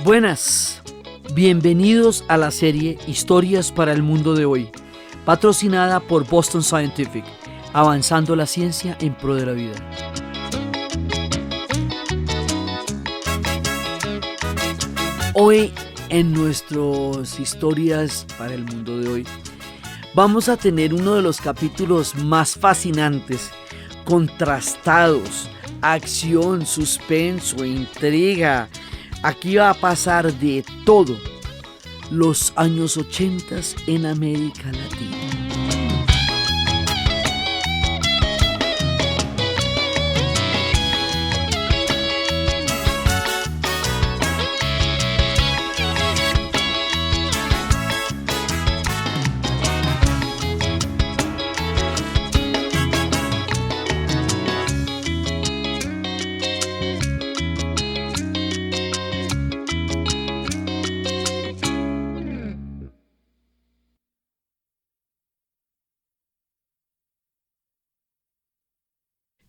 Buenas, bienvenidos a la serie Historias para el Mundo de Hoy, patrocinada por Boston Scientific, avanzando la ciencia en pro de la vida. Hoy, en nuestras Historias para el Mundo de Hoy, vamos a tener uno de los capítulos más fascinantes, contrastados, acción, suspenso, intriga. Aquí va a pasar de todo. Los años 80 en América Latina.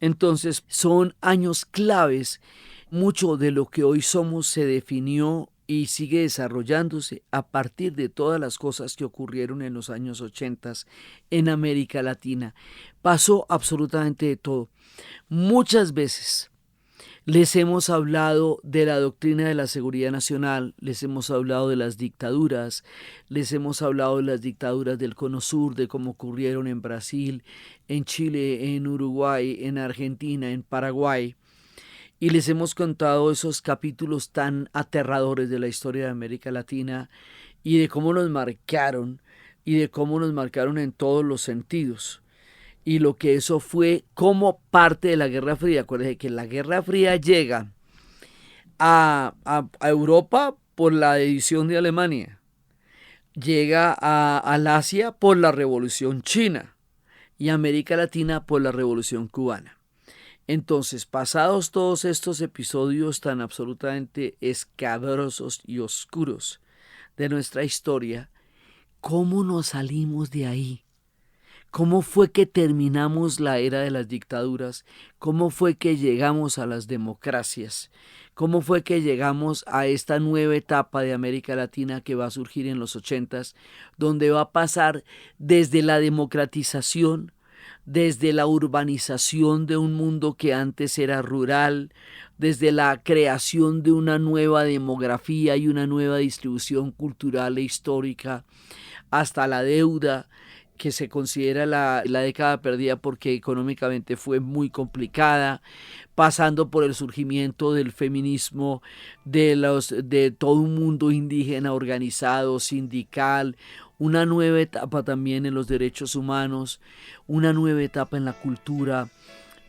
Entonces, son años claves. Mucho de lo que hoy somos se definió y sigue desarrollándose a partir de todas las cosas que ocurrieron en los años 80 en América Latina. Pasó absolutamente de todo. Muchas veces les hemos hablado de la doctrina de la seguridad nacional, les hemos hablado de las dictaduras, les hemos hablado de las dictaduras del Cono Sur, de cómo ocurrieron en Brasil, en Chile, en Uruguay, en Argentina, en Paraguay, y les hemos contado esos capítulos tan aterradores de la historia de América Latina y de cómo nos marcaron en todos los sentidos. Y lo que eso fue como parte de la Guerra Fría. Acuérdense que la Guerra Fría llega a Europa por la división de Alemania, llega al Asia por la Revolución China y a América Latina por la Revolución Cubana. Entonces, pasados todos estos episodios tan absolutamente escabrosos y oscuros de nuestra historia, ¿cómo nos salimos de ahí? ¿Cómo fue que terminamos la era de las dictaduras? ¿Cómo fue que llegamos a las democracias? ¿Cómo fue que llegamos a esta nueva etapa de América Latina que va a surgir en los 80s, donde va a pasar desde la democratización, desde la urbanización de un mundo que antes era rural, desde la creación de una nueva demografía y una nueva distribución cultural e histórica, hasta la deuda, que se considera la década perdida porque económicamente fue muy complicada, pasando por el surgimiento del feminismo, de todo un mundo indígena organizado, sindical, una nueva etapa también en los derechos humanos, una nueva etapa en la cultura,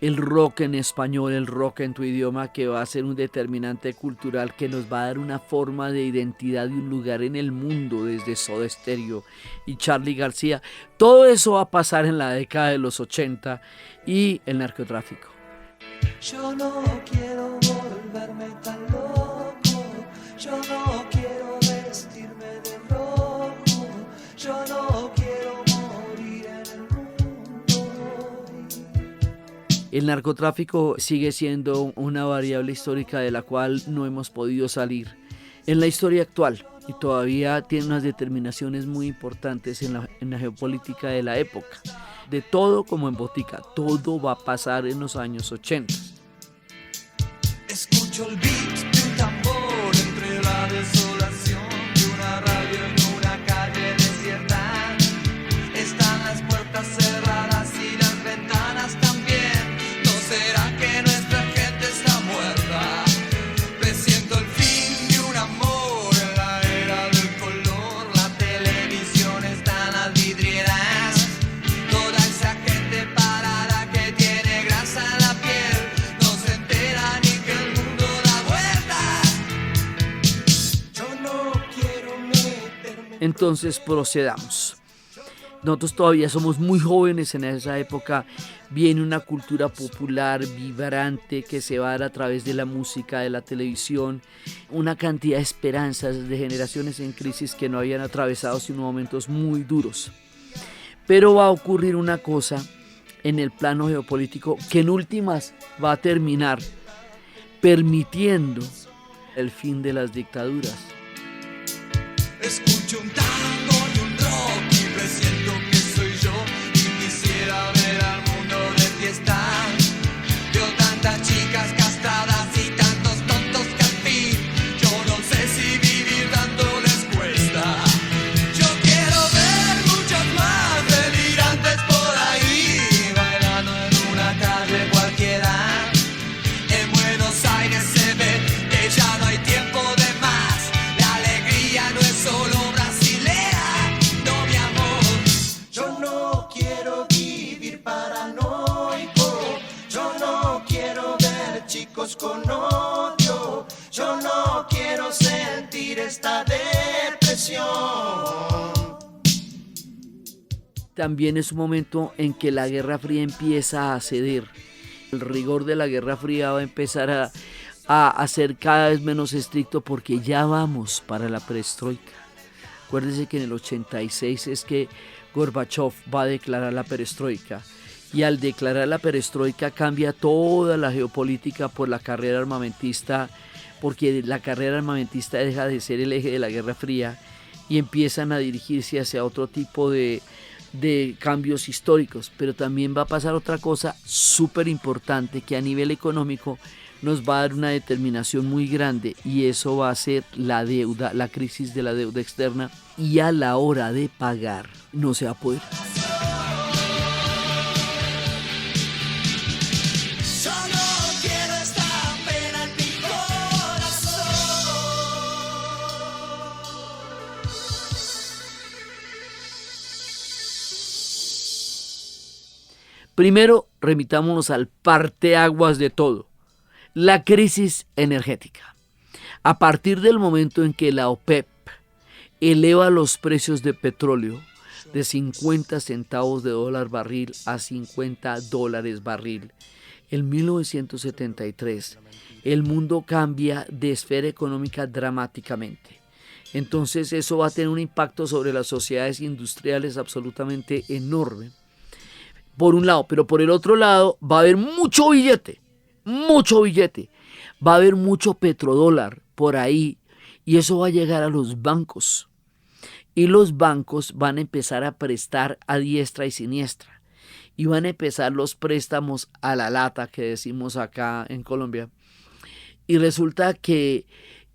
el rock en español, el rock en tu idioma, que va a ser un determinante cultural que nos va a dar una forma de identidad y un lugar en el mundo, desde Soda Stereo y Charly García. Todo eso va a pasar en la década de los 80 y el narcotráfico. Yo no quiero volverme tan loco, yo no quiero vestirme de rojo, yo no quiero morir en el mundo. El narcotráfico sigue siendo una variable histórica de la cual no hemos podido salir en la historia actual y todavía tiene unas determinaciones muy importantes en la geopolítica de la época. De todo como en botica, todo va a pasar en los años 80. Escucho el beat de un tambor entre la desolación de una radio en una calle desierta. Están las puertas cerradas y las ventanas también. ¿No será que nuestra gente está muerta? Presiento el fin de un amor en la era del color. La televisión está en las vidrieras. Toda esa gente parada que tiene grasa en la piel no se entera ni que el mundo da vueltas. Yo no quiero meterme. Entonces procedamos. Nosotros todavía somos muy jóvenes en esa época. Viene una cultura popular vibrante que se va a dar a través de la música, de la televisión, una cantidad de esperanzas de generaciones en crisis que no habían atravesado sino momentos muy duros. Pero va a ocurrir una cosa en el plano geopolítico que en últimas va a terminar permitiendo el fin de las dictaduras. Escucho un tango y un rock y presiento que soy yo y quisiera ver al mundo de fiesta. Veo tantas chicas castradas y tantos tontos que al fin yo no sé si vivir dándoles cuesta. Yo quiero ver muchos más delirantes por ahí bailando en una calle cualquiera. En Buenos Aires se ve que ya no hay tiempo de más. La alegría no es solo brasilera, no mi amor. Yo no quiero vivir paranoico. Yo no quiero ver chicos con odio. Yo no quiero sentir esta depresión. También es un momento en que la Guerra Fría empieza a ceder. El rigor de la Guerra Fría va a empezar a ser cada vez menos estricto porque ya vamos para la perestroika. Acuérdense que en el 86 es que Gorbachev va a declarar la perestroika, y al declarar la perestroika cambia toda la geopolítica por la carrera armamentista, porque la carrera armamentista deja de ser el eje de la Guerra Fría y empiezan a dirigirse hacia otro tipo de cambios históricos. Pero también va a pasar otra cosa súper importante que a nivel económico nos va a dar una determinación muy grande, y eso va a ser la deuda, la crisis de la deuda externa, y a la hora de pagar no se va a poder. Yo no quiero esta pena en mi corazón. Primero, remitámonos al parteaguas de todo, la crisis energética. A partir del momento en que la OPEP eleva los precios de petróleo de 50 centavos de dólar barril a 50 dólares barril, en 1973, el mundo cambia de esfera económica dramáticamente. Entonces eso va a tener un impacto sobre las sociedades industriales absolutamente enorme, por un lado, pero por el otro lado va a haber mucho billete, va a haber mucho petrodólar por ahí, y eso va a llegar a los bancos, y los bancos van a empezar a prestar a diestra y siniestra, y van a empezar los préstamos a la lata, que decimos acá en Colombia, y resulta que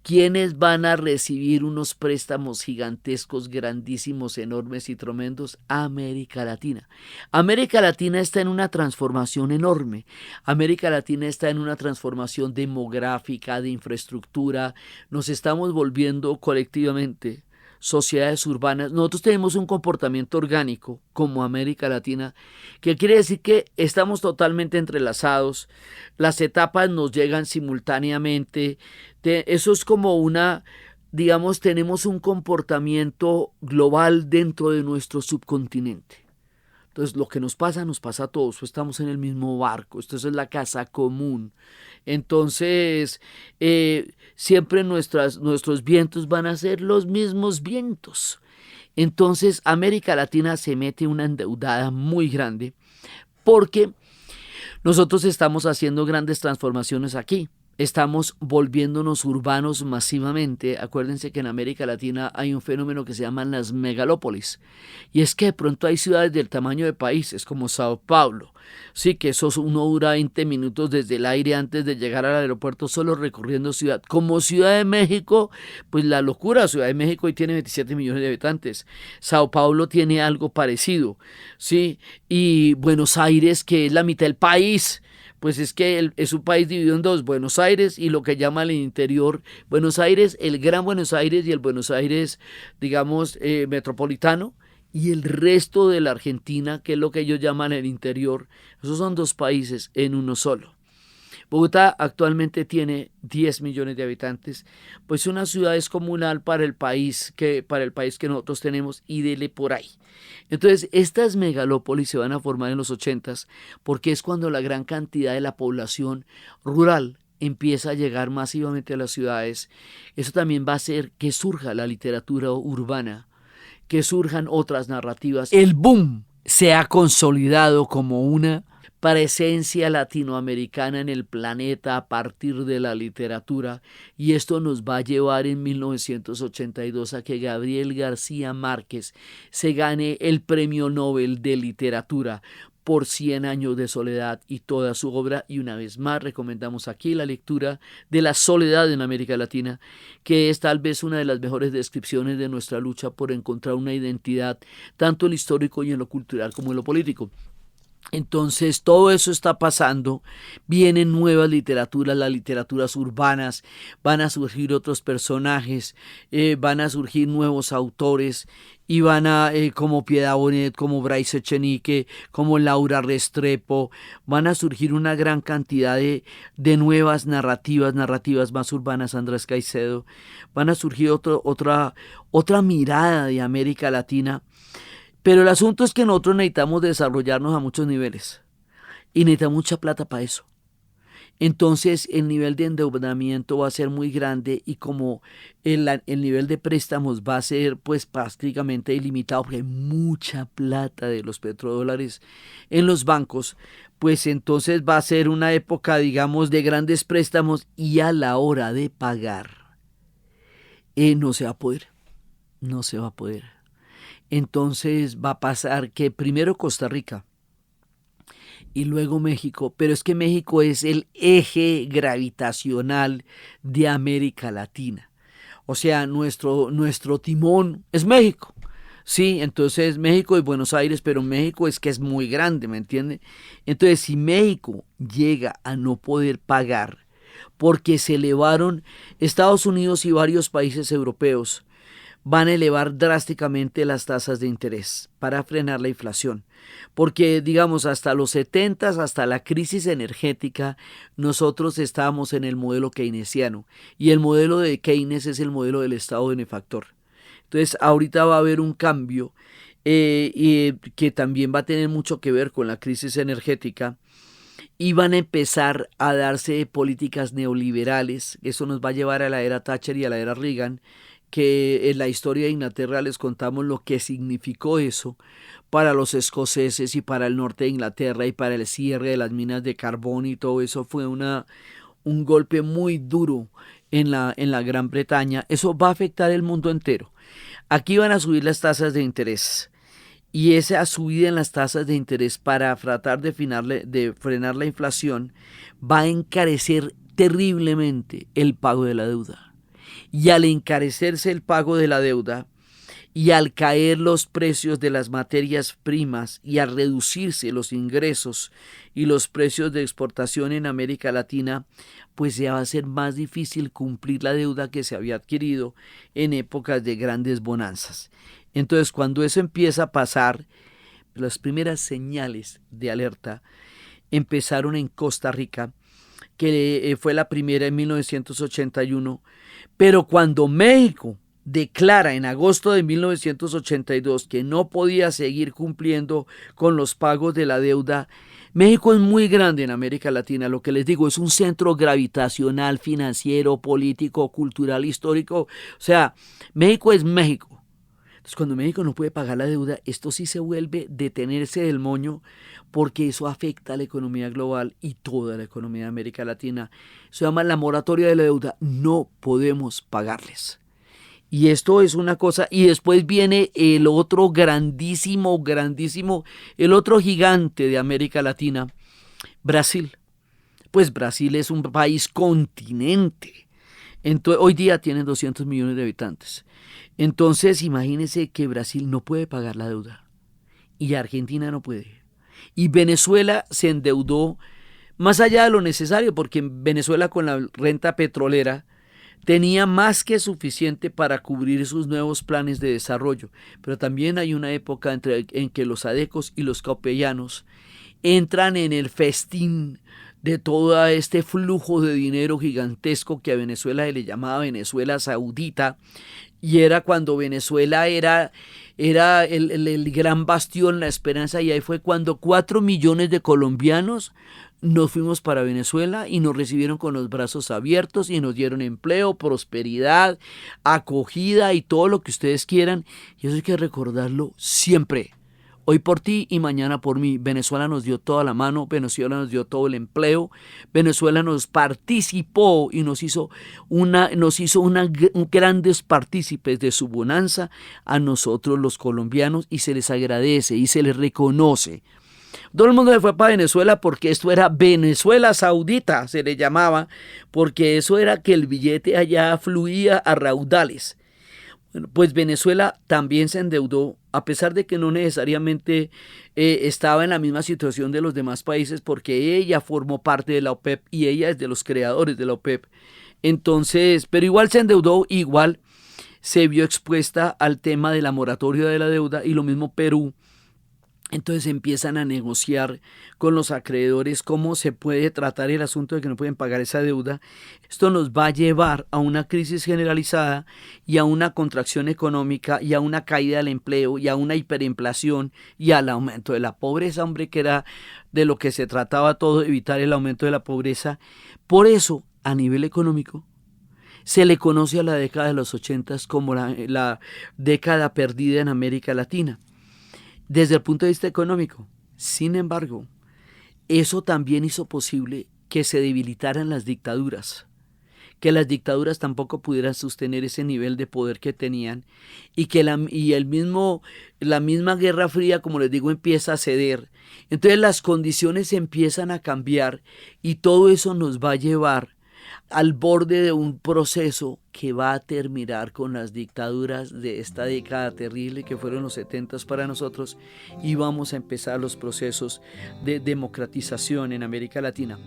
¿quiénes van a recibir unos préstamos gigantescos, grandísimos, enormes y tremendos? América Latina. América Latina está en una transformación enorme. América Latina está en una transformación demográfica, de infraestructura. Nos estamos volviendo colectivamente sociedades urbanas. Nosotros tenemos un comportamiento orgánico como América Latina, que quiere decir que estamos totalmente entrelazados, las etapas nos llegan simultáneamente. Eso es como digamos, tenemos un comportamiento global dentro de nuestro subcontinente. Entonces, lo que nos pasa a todos, estamos en el mismo barco, esto es la casa común. Entonces, siempre nuestros vientos van a ser los mismos vientos. Entonces, América Latina se mete una endeudada muy grande porque nosotros estamos haciendo grandes transformaciones aquí. Estamos volviéndonos urbanos masivamente. Acuérdense que en América Latina hay un fenómeno que se llaman las megalópolis, y es que de pronto hay ciudades del tamaño de países como Sao Paulo, sí, que eso uno dura 20 minutos desde el aire antes de llegar al aeropuerto solo recorriendo ciudad. Como Ciudad de México, pues la locura. Ciudad de México hoy tiene 27 millones de habitantes, Sao Paulo tiene algo parecido, sí, y Buenos Aires, que es la mitad del país, pues es que es un país dividido en dos, Buenos Aires y lo que llaman el interior. Buenos Aires, el Gran Buenos Aires y el Buenos Aires, digamos, metropolitano, y el resto de la Argentina, que es lo que ellos llaman el interior. Esos son dos países en uno solo. Bogotá actualmente tiene 10 millones de habitantes, pues una ciudad descomunal para el país que nosotros tenemos, y dele por ahí. Entonces, estas megalópolis se van a formar en los 80s porque es cuando la gran cantidad de la población rural empieza a llegar masivamente a las ciudades. Eso también va a hacer que surja la literatura urbana, que surjan otras narrativas. El boom se ha consolidado como una presencia latinoamericana en el planeta a partir de la literatura, y esto nos va a llevar en 1982 a que Gabriel García Márquez se gane el Premio Nobel de Literatura por 100 años de soledad y toda su obra. Y una vez más recomendamos aquí la lectura de La soledad en América Latina, que es tal vez una de las mejores descripciones de nuestra lucha por encontrar una identidad, tanto en lo histórico y en lo cultural como en lo político. Entonces todo eso está pasando, vienen nuevas literaturas, las literaturas urbanas, van a surgir otros personajes, van a surgir nuevos autores y van a, como Piedad Bonet, como Bryce Echenique, como Laura Restrepo, van a surgir una gran cantidad de nuevas narrativas más urbanas, Andrés Caicedo, van a surgir otra mirada de América Latina. Pero el asunto es que nosotros necesitamos desarrollarnos a muchos niveles y necesitamos mucha plata para eso. Entonces el nivel de endeudamiento va a ser muy grande y como el nivel de préstamos va a ser pues prácticamente ilimitado porque hay mucha plata de los petrodólares en los bancos, pues entonces va a ser una época, digamos, de grandes préstamos y a la hora de pagar no se va a poder. Entonces va a pasar que primero Costa Rica y luego México, pero es que México es el eje gravitacional de América Latina. O sea, nuestro timón es México. Sí, entonces México y Buenos Aires, pero México es que es muy grande, ¿me entiende? Entonces, si México llega a no poder pagar porque se elevaron Estados Unidos y varios países europeos, van a elevar drásticamente las tasas de interés para frenar la inflación. Porque, digamos, hasta los 70, hasta la crisis energética, nosotros estábamos en el modelo keynesiano. Y el modelo de Keynes es el modelo del Estado benefactor. Entonces, ahorita va a haber un cambio que también va a tener mucho que ver con la crisis energética. Y van a empezar a darse políticas neoliberales. Eso nos va a llevar a la era Thatcher y a la era Reagan, que en la historia de Inglaterra les contamos lo que significó eso para los escoceses y para el norte de Inglaterra y para el cierre de las minas de carbón y todo eso. Fue un golpe muy duro en la Gran Bretaña. Eso va a afectar el mundo entero. Aquí van a subir las tasas de interés y esa subida en las tasas de interés para tratar de frenar la inflación va a encarecer terriblemente el pago de la deuda. Y al encarecerse el pago de la deuda y al caer los precios de las materias primas y al reducirse los ingresos y los precios de exportación en América Latina, pues ya va a ser más difícil cumplir la deuda que se había adquirido en épocas de grandes bonanzas. Entonces, cuando eso empieza a pasar, las primeras señales de alerta empezaron en Costa Rica, que fue la primera en 1981, pero cuando México declara en agosto de 1982 que no podía seguir cumpliendo con los pagos de la deuda, México es muy grande en América Latina, lo que les digo, es un centro gravitacional, financiero, político, cultural, histórico, o sea, México es México. Entonces, cuando México no puede pagar la deuda, esto sí se vuelve detenerse del moño porque eso afecta a la economía global y toda la economía de América Latina. Se llama la moratoria de la deuda. No podemos pagarles. Y esto es una cosa. Y después viene el otro grandísimo, el otro gigante de América Latina, Brasil. Pues Brasil es un país continente. Entonces, hoy día tiene 200 millones de habitantes. Entonces, imagínense que Brasil no puede pagar la deuda y Argentina no puede. Y Venezuela se endeudó más allá de lo necesario, porque Venezuela con la renta petrolera tenía más que suficiente para cubrir sus nuevos planes de desarrollo. Pero también hay una época en que los adecos y los copellanos entran en el festín de todo este flujo de dinero gigantesco que a Venezuela se le llamaba Venezuela Saudita, y era cuando Venezuela era el gran bastión, la esperanza, y ahí fue cuando 4 millones de colombianos nos fuimos para Venezuela y nos recibieron con los brazos abiertos y nos dieron empleo, prosperidad, acogida y todo lo que ustedes quieran, y eso hay que recordarlo siempre. Hoy por ti y mañana por mí. Venezuela nos dio toda la mano, Venezuela nos dio todo el empleo, Venezuela nos participó y nos hizo grandes partícipes de su bonanza a nosotros los colombianos, y se les agradece y se les reconoce. Todo el mundo se fue para Venezuela porque esto era Venezuela Saudita, se le llamaba, porque eso era que el billete allá fluía a raudales. Bueno, pues Venezuela también se endeudó, a pesar de que no necesariamente estaba en la misma situación de los demás países, porque ella formó parte de la OPEP y ella es de los creadores de la OPEP. Entonces, pero igual se endeudó, igual se vio expuesta al tema de la moratoria de la deuda, y lo mismo Perú. Entonces empiezan a negociar con los acreedores cómo se puede tratar el asunto de que no pueden pagar esa deuda. Esto nos va a llevar a una crisis generalizada y a una contracción económica y a una caída del empleo y a una hiperinflación y al aumento de la pobreza, hombre, que era de lo que se trataba todo, evitar el aumento de la pobreza. Por eso, a nivel económico, se le conoce a la década de los 80 como la década perdida en América Latina, desde el punto de vista económico. Sin embargo, eso también hizo posible que se debilitaran las dictaduras, que las dictaduras tampoco pudieran sostener ese nivel de poder que tenían, y que la misma Guerra Fría, como les digo, empieza a ceder. Entonces las condiciones empiezan a cambiar, y todo eso nos va a llevar al borde de un proceso que va a terminar con las dictaduras de esta década terrible que fueron los 70 para nosotros, y vamos a empezar los procesos de democratización en América Latina.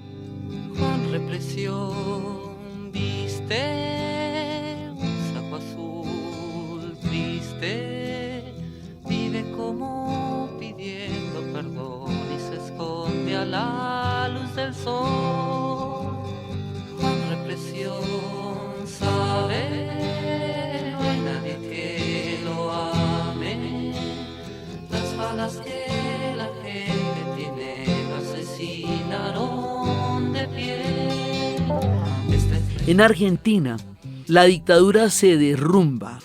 Con represión viste un saco azul triste, vive como pidiendo perdón y se esconde a la luz del sol. Sabe, no hay nadie que lo ame. Las balas que la gente tiene lo asesinaron de pie. En Argentina, la dictadura se derrumba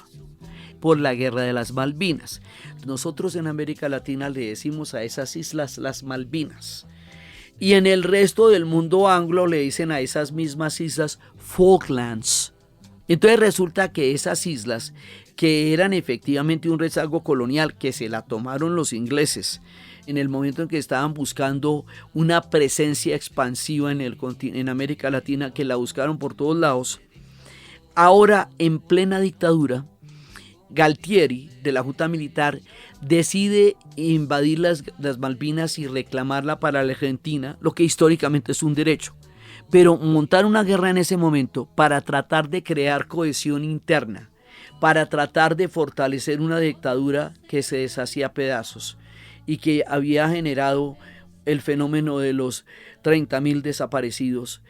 por la Guerra de las Malvinas. Nosotros en América Latina le decimos a esas islas las Malvinas. Y en el resto del mundo anglo le dicen a esas mismas islas Falklands. Entonces resulta que esas islas, que eran efectivamente un rezago colonial, que se la tomaron los ingleses en el momento en que estaban buscando una presencia expansiva en América Latina, que la buscaron por todos lados, ahora en plena dictadura, Galtieri, de la Junta Militar, decide invadir las Malvinas y reclamarla para la Argentina, lo que históricamente es un derecho. Pero montar una guerra en ese momento para tratar de crear cohesión interna, para tratar de fortalecer una dictadura que se deshacía a pedazos y que había generado el fenómeno de los 30.000 desaparecidos,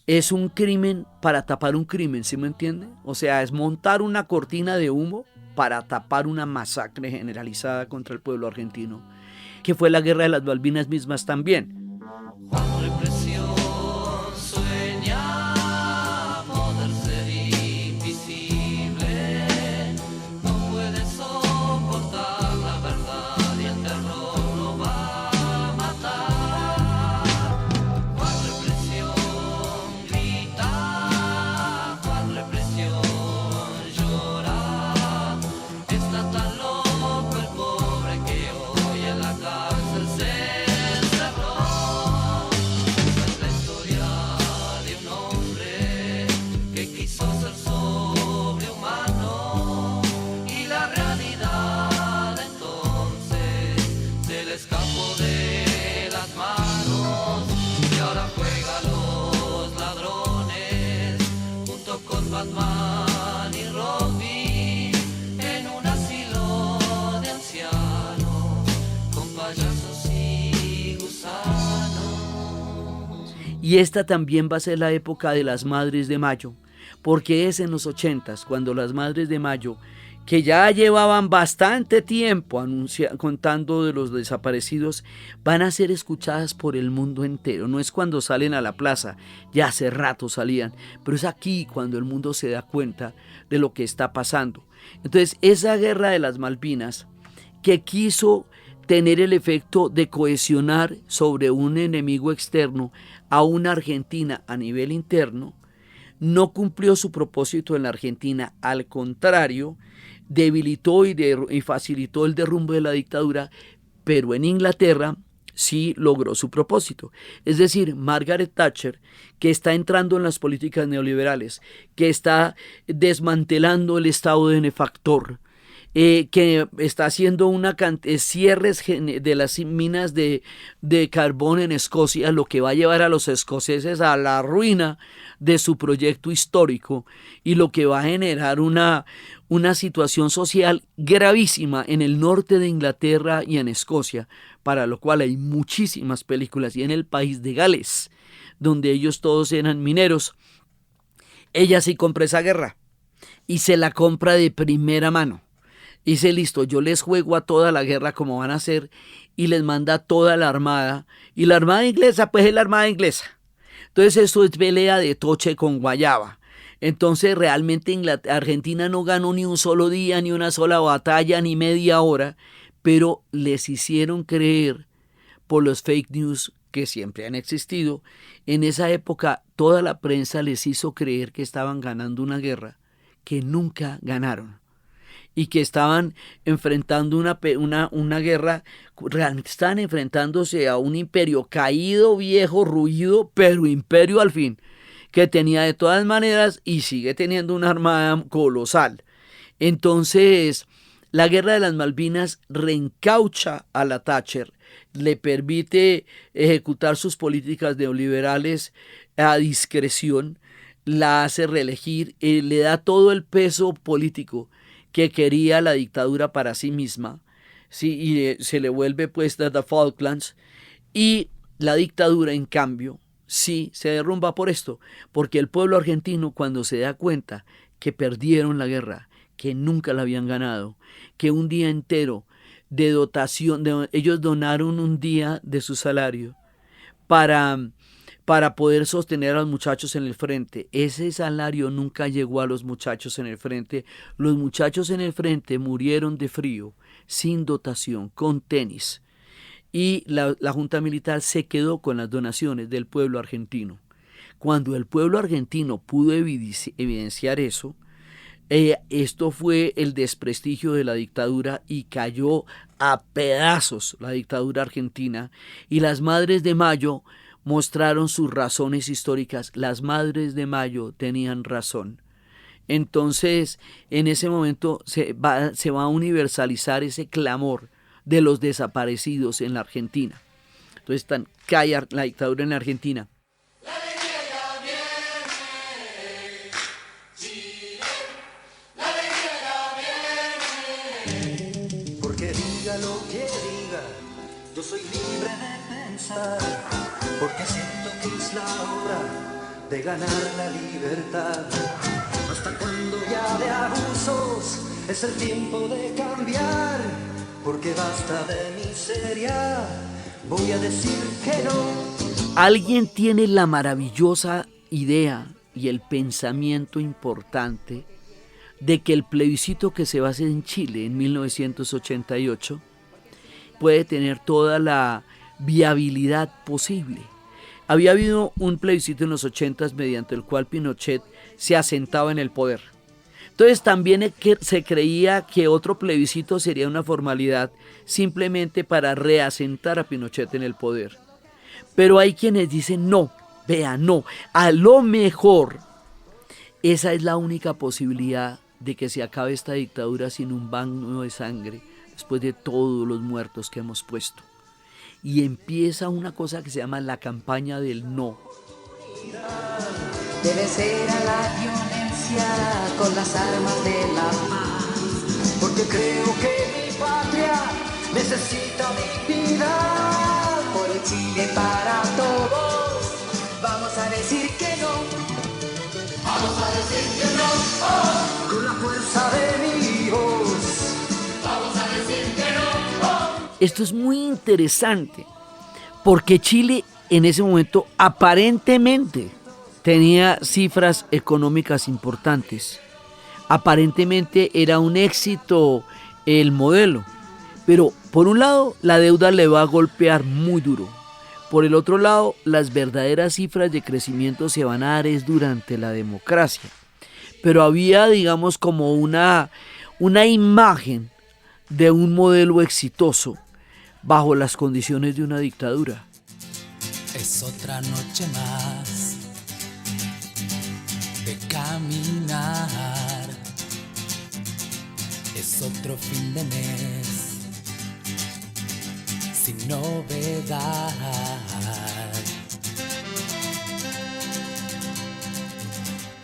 es un crimen para tapar un crimen, ¿sí me entiende? O sea, es montar una cortina de humo para tapar una masacre generalizada contra el pueblo argentino, que fue la Guerra de las Malvinas mismas también. Y esta también va a ser la época de las Madres de Mayo, porque es en los 80s cuando las Madres de Mayo, que ya llevaban bastante tiempo contando de los desaparecidos, van a ser escuchadas por el mundo entero. No es cuando salen a la plaza, ya hace rato salían, pero es aquí cuando el mundo se da cuenta de lo que está pasando. Entonces, esa guerra de las Malvinas, que quiso tener el efecto de cohesionar sobre un enemigo externo a una Argentina a nivel interno, no cumplió su propósito en la Argentina, al contrario, debilitó y facilitó el derrumbe de la dictadura, pero en Inglaterra sí logró su propósito. Es decir, Margaret Thatcher, que está entrando en las políticas neoliberales, que está desmantelando el estado benefactor, que está haciendo cierres de las minas de carbón en Escocia, lo que va a llevar a los escoceses a la ruina de su proyecto histórico y lo que va a generar una situación social gravísima en el norte de Inglaterra y en Escocia, para lo cual hay muchísimas películas, y en el país de Gales, donde ellos todos eran mineros. Ella sí compra esa guerra y se la compra de primera mano. Dice, listo, yo les juego a toda la guerra como van a hacer, y les manda toda la armada. Y la armada inglesa, pues es la armada inglesa. Entonces esto es pelea de toche con guayaba. Entonces realmente Argentina no ganó ni un solo día, ni una sola batalla, ni media hora, pero les hicieron creer por los fake news que siempre han existido. En esa época toda la prensa les hizo creer que estaban ganando una guerra que nunca ganaron, y que estaban enfrentando una guerra, realmente estaban enfrentándose a un imperio caído, viejo, ruido, pero imperio al fin, que tenía de todas maneras y sigue teniendo una armada colosal. Entonces, la guerra de las Malvinas reencaucha a la Thatcher, le permite ejecutar sus políticas neoliberales a discreción, la hace reelegir, le da todo el peso político que quería la dictadura para sí misma, ¿sí? Y se le vuelve pues the Falklands, y la dictadura en cambio sí se derrumba por esto, porque el pueblo argentino, cuando se da cuenta que perdieron la guerra, que nunca la habían ganado, que un día entero de dotación, ellos donaron un día de su salario para poder sostener a los muchachos en el frente. Ese salario nunca llegó a los muchachos en el frente. Los muchachos en el frente murieron de frío, sin dotación, con tenis. Y la Junta Militar se quedó con las donaciones del pueblo argentino. Cuando el pueblo argentino pudo evidenciar eso, esto fue el desprestigio de la dictadura y cayó a pedazos la dictadura argentina, y las Madres de Mayo mostraron sus razones históricas. Las Madres de Mayo tenían razón. Entonces, en ese momento se va a universalizar ese clamor de los desaparecidos en la Argentina. Entonces, cae la dictadura en la Argentina. Porque diga lo que diga, yo soy libre de pensar, porque siento que es la hora de ganar la libertad. Hasta cuando ya de abusos es el tiempo de cambiar, porque basta de miseria, voy a decir que no. Alguien tiene la maravillosa idea y el pensamiento importante de que el plebiscito que se va a hacer en Chile en 1988 puede tener toda la viabilidad posible. Había habido un plebiscito en los 80s mediante el cual Pinochet se asentaba en el poder. Entonces también se creía que otro plebiscito sería una formalidad simplemente para reasentar a Pinochet en el poder. Pero hay quienes dicen no, no, a lo mejor esa es la única posibilidad de que se acabe esta dictadura sin un baño de sangre después de todos los muertos que hemos puesto. Y empieza una cosa que se llama la campaña del no. Debe ser a la violencia con las armas de la paz, porque creo que mi patria necesita dignidad. Por el Chile para todos, vamos a decir que no. Vamos a decir que no, oh, con la fuerza de mi voz. Vamos a decir que no, oh. Esto es muy interesante, porque Chile en ese momento aparentemente tenía cifras económicas importantes. Aparentemente era un éxito el modelo, Pero por un lado, la deuda le va a golpear muy duro. Por el otro lado, las verdaderas cifras de crecimiento se van a dar es durante la democracia. Pero había, digamos, como una imagen de un modelo exitoso bajo las condiciones de una dictadura. Es otra noche más de caminar, es otro fin de mes sin novedad.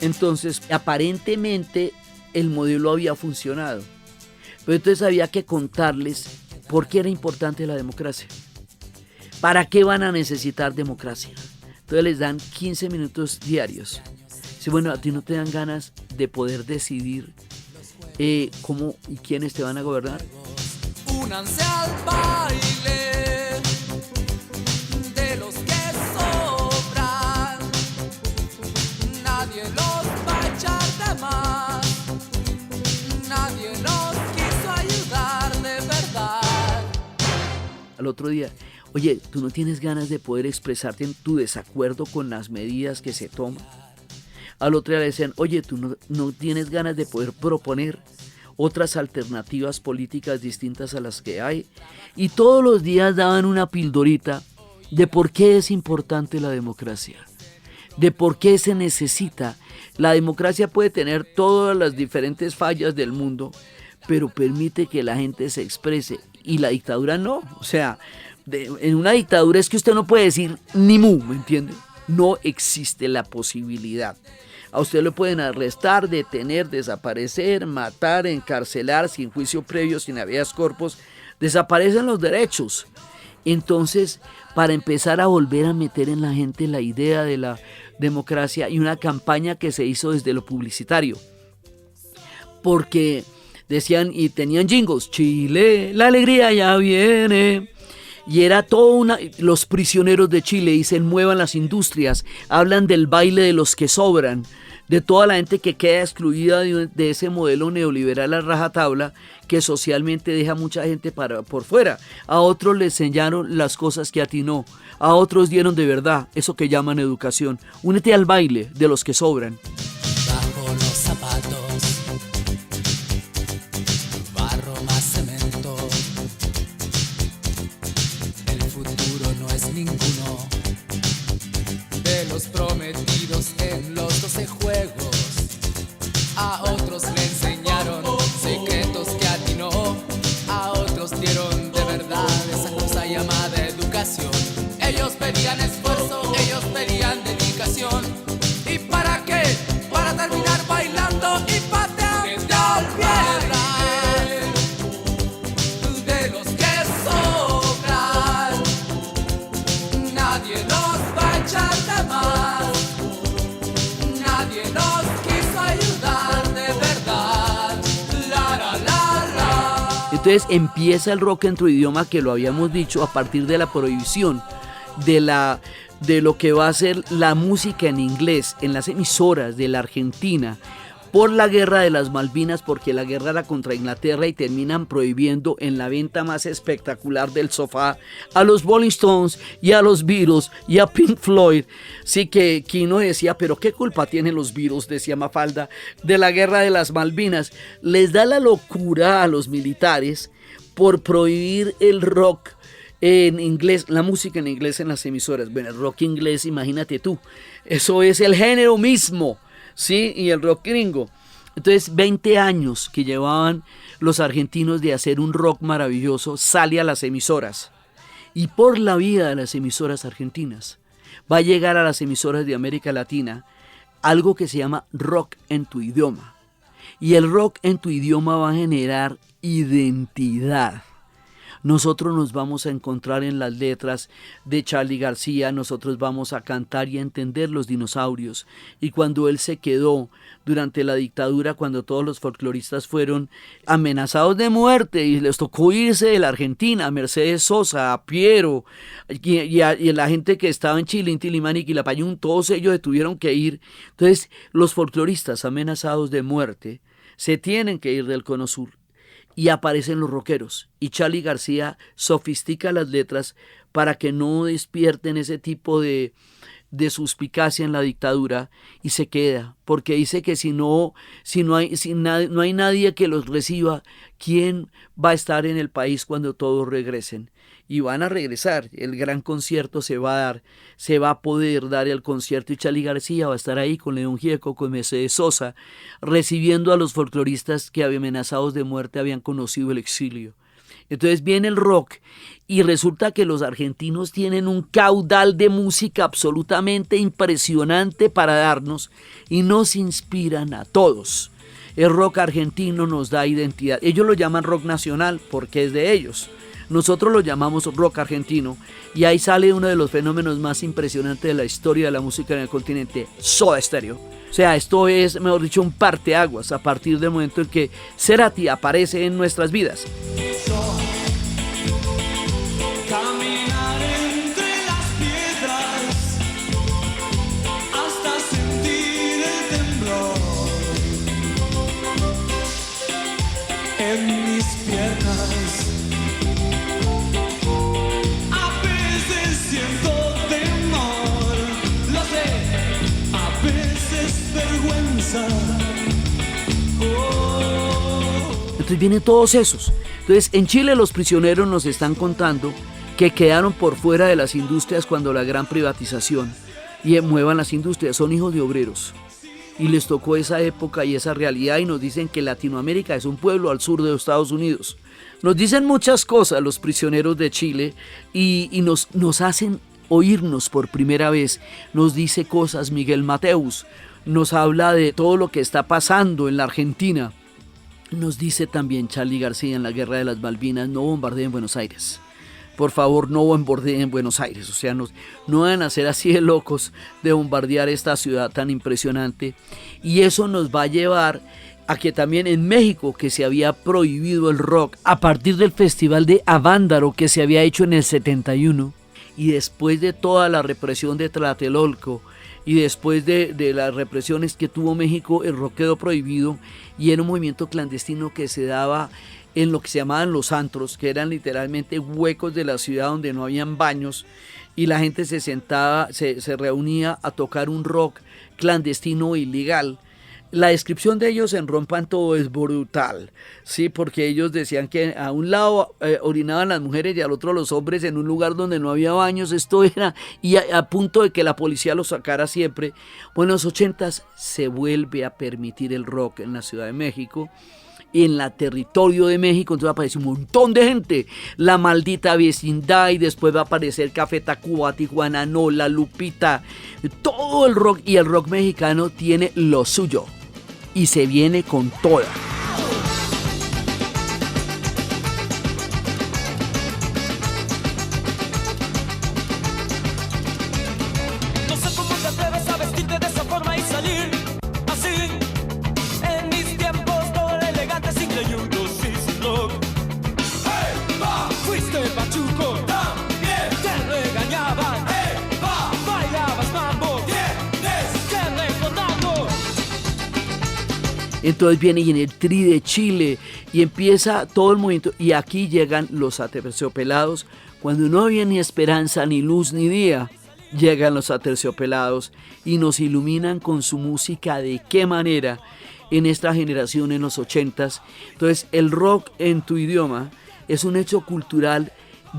Entonces, aparentemente el modelo había funcionado, pero entonces había que contarles por qué era importante la democracia. ¿Para qué van a necesitar democracia? Entonces les dan 15 minutos diarios. Si bueno, a ti no te dan ganas de poder decidir cómo y quiénes te van a gobernar. Únanse al baile de los que sobran. Nadie los va a echar de más. Nadie los quiso ayudar de verdad. Al otro día, oye, ¿tú no tienes ganas de poder expresarte en tu desacuerdo con las medidas que se toman? Al otro día le decían, oye, ¿tú no tienes ganas de poder proponer otras alternativas políticas distintas a las que hay? Y todos los días daban una pildorita de por qué es importante la democracia, de por qué se necesita. La democracia puede tener todas las diferentes fallas del mundo, pero permite que la gente se exprese, y la dictadura no. O sea, en una dictadura es que usted no puede decir ni mu, ¿me entiende? No existe la posibilidad. A usted lo pueden arrestar, detener, desaparecer, matar, encarcelar sin juicio previo, sin habeas corpus. Desaparecen los derechos. Entonces, para empezar a volver a meter en la gente la idea de la democracia, y una campaña que se hizo desde lo publicitario. Porque decían y tenían jingles, Chile, la alegría ya viene. Y era todo los prisioneros de Chile dicen muevan las industrias, hablan del baile de los que sobran, de toda la gente que queda excluida de ese modelo neoliberal a rajatabla que socialmente deja mucha gente por fuera. A otros les enseñaron las cosas que atinó, a otros dieron de verdad eso que llaman educación. Únete al baile de los que sobran. Bajo los zapatos, barro más cemento. El futuro no es ninguno de los prometidos en los 12 juegos. A otros le enseñaron secretos que atinó. A otros dieron de verdad esa cosa llamada educación. Ellos pedían esfuerzo, ellos pedían dedicación. ¿Y para qué? Para terminar bailando y pateando piedra. De los que sobran, nadie los va a echar de más. Nadie los quiso ayudar de verdad. La. Entonces empieza el rock en tu idioma, que lo habíamos dicho, a partir de la prohibición de lo que va a ser la música en inglés en las emisoras de la Argentina por la guerra de las Malvinas, porque la guerra era contra Inglaterra, y terminan prohibiendo en la venta más espectacular del sofá a los Rolling Stones y a los Beatles y a Pink Floyd. Sí, que Kino decía, pero ¿qué culpa tienen los Beatles?, decía Mafalda, de la guerra de las Malvinas. Les da la locura a los militares por prohibir el rock en inglés, la música en inglés en las emisoras. Bueno, el rock inglés, imagínate tú, eso es el género mismo, ¿sí? Y el rock gringo. Entonces, 20 años que llevaban los argentinos de hacer un rock maravilloso, sale a las emisoras. Y por la vida de las emisoras argentinas, va a llegar a las emisoras de América Latina algo que se llama rock en tu idioma. Y el rock en tu idioma va a generar identidad. Nosotros nos vamos a encontrar en las letras de Charly García, nosotros vamos a cantar y a entender los dinosaurios. Y cuando él se quedó durante la dictadura, cuando todos los folcloristas fueron amenazados de muerte y les tocó irse de la Argentina, a Mercedes Sosa, a Piero y a la gente que estaba en Chile, Inti Illimani y Quilapayún, todos ellos se tuvieron que ir. Entonces los folcloristas amenazados de muerte se tienen que ir del Cono Sur. y aparecen los rockeros. Y Charly García sofistica las letras para que no despierten ese tipo de suspicacia en la dictadura, y se queda, porque dice que no hay nadie que los reciba, ¿quién va a estar en el país cuando todos regresen? Y van a regresar, el gran concierto se va a dar, se va a poder dar el concierto, y Charly García va a estar ahí con León Gieco, con Mercedes Sosa, recibiendo a los folcloristas que amenazados de muerte habían conocido el exilio. Entonces viene el rock y resulta que los argentinos tienen un caudal de música absolutamente impresionante para darnos y nos inspiran a todos. El rock argentino nos da identidad. Ellos lo llaman rock nacional porque es de ellos. Nosotros lo llamamos rock argentino y ahí sale uno de los fenómenos más impresionantes de la historia de la música en el continente, Soda Stereo. O sea, esto es, mejor dicho, un parteaguas a partir del momento en que Cerati aparece en nuestras vidas. Caminar entre las piedras hasta sentir el temblor en mis piernas. A veces siento temor, lo sé, a veces vergüenza. Entonces vienen todos esos. Entonces en Chile los prisioneros nos están contando que quedaron por fuera de las industrias cuando la gran privatización y muevan las industrias, son hijos de obreros y les tocó esa época y esa realidad, y nos dicen que Latinoamérica es un pueblo al sur de los Estados Unidos. Nos dicen muchas cosas los prisioneros de Chile y nos hacen oírnos por primera vez. Nos dice cosas Miguel Mateus, nos habla de todo lo que está pasando en la Argentina. Nos dice también Charly García en la Guerra de las Malvinas: no bombardeen Buenos Aires. Por favor, no bombardeen Buenos Aires. O sea, no van a ser así de locos de bombardear esta ciudad tan impresionante. Y eso nos va a llevar a que también en México, que se había prohibido el rock a partir del festival de Avándaro que se había hecho en el 71, y después de toda la represión de Tlatelolco, y después de las represiones que tuvo México, el rock quedó prohibido y era un movimiento clandestino que se daba en lo que se llamaban los antros, que eran literalmente huecos de la ciudad donde no habían baños, y la gente se sentaba, se reunía a tocar un rock clandestino ilegal. La descripción de ellos en Rompan Todo es brutal, sí, porque ellos decían que a un lado orinaban las mujeres y al otro los hombres en un lugar donde no había baños. Esto era, y a punto de que la policía los sacara siempre. Bueno, en los 80s se vuelve a permitir el rock en la Ciudad de México, y en el territorio de México. Entonces aparece un montón de gente, La Maldita Vecindad, y después va a aparecer Café Tacuba, Tijuana, No, La Lupita, todo el rock, y el rock mexicano tiene lo suyo y se viene con toda. No sé cómo te atreves a vestirte de esa forma y salir así. En mis tiempos todo era elegante, sin creyudos y sin rock. ¡Hey, va! Fuiste pachuco, también te regañaban. ¡Hey, va! Bailabas mambo, tienes que recordarlo. Entonces viene y en el Tri de Chile y empieza todo el movimiento, y aquí llegan los Aterciopelados. Cuando no había ni esperanza, ni luz, ni día, llegan los Aterciopelados y nos iluminan con su música. ¿De qué manera? En esta generación, en los 80s. Entonces el rock en tu idioma es un hecho cultural